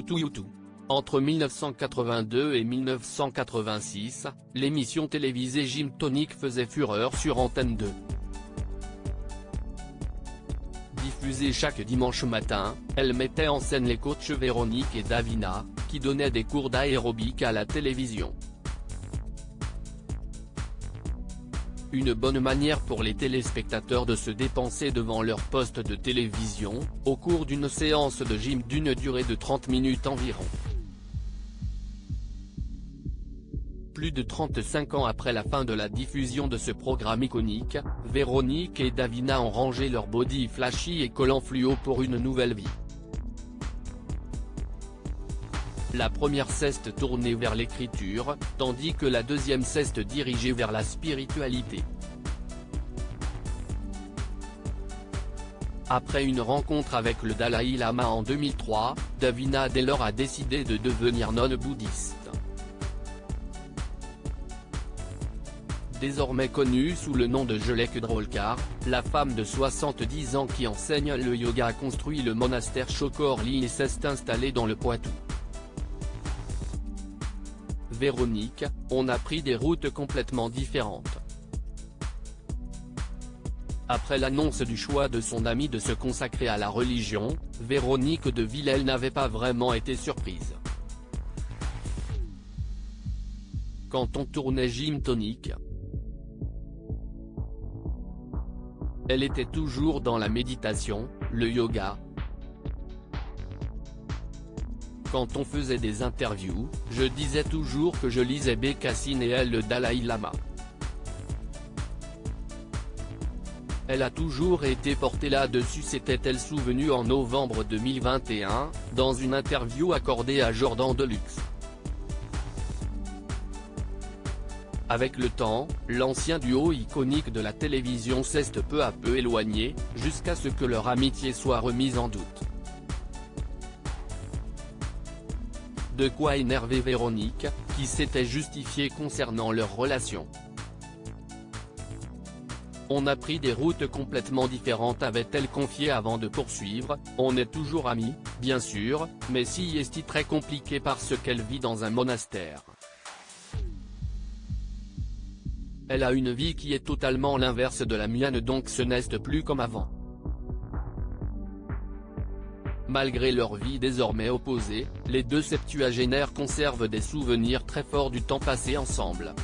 Youtoutou. Entre 1982 et 1986, l'émission télévisée Gym Tonic faisait fureur sur Antenne 2. Diffusée chaque dimanche matin, elle mettait en scène les coachs Véronique et Davina, qui donnaient des cours d'aérobic à la télévision. Une bonne manière pour les téléspectateurs de se dépenser devant leur poste de télévision, au cours d'une séance de gym d'une durée de 30 minutes environ. Plus de 35 ans après la fin de la diffusion de ce programme iconique, Véronique et Davina ont rangé leur body flashy et collant fluo pour une nouvelle vie. La première ceste tournée vers l'écriture, tandis que la deuxième ceste dirigée vers la spiritualité. Après une rencontre avec le Dalai Lama en 2003, Davina dès lors a décidé de devenir nonne bouddhiste. Désormais connue sous le nom de Gelek Drolkar, la femme de 70 ans qui enseigne le yoga a construit le monastère Chokorli et s'est installée dans le Poitou. Véronique, on a pris des routes complètement différentes. Après l'annonce du choix de son amie de se consacrer à la religion, Véronique de Villèle n'avait pas vraiment été surprise. Quand on tournait Gym Tonic, elle était toujours dans la méditation, le yoga. Quand on faisait des interviews, je disais toujours que je lisais Bécassine et elle le Dalai Lama. Elle a toujours été portée là-dessus, s'était-elle souvenue en novembre 2021, dans une interview accordée à Jordan Deluxe. Avec le temps, l'ancien duo iconique de la télévision s'est peu à peu éloigné, jusqu'à ce que leur amitié soit remise en doute. De quoi énerver Véronique, qui s'était justifiée concernant leur relation. On a pris des routes complètement différentes, avait-elle confié avant de poursuivre. On est toujours amis, bien sûr, mais si est très compliqué parce qu'elle vit dans un monastère. Elle a une vie qui est totalement l'inverse de la mienne, donc ce n'est plus comme avant. Malgré leur vie désormais opposée, les deux septuagénaires conservent des souvenirs très forts du temps passé ensemble.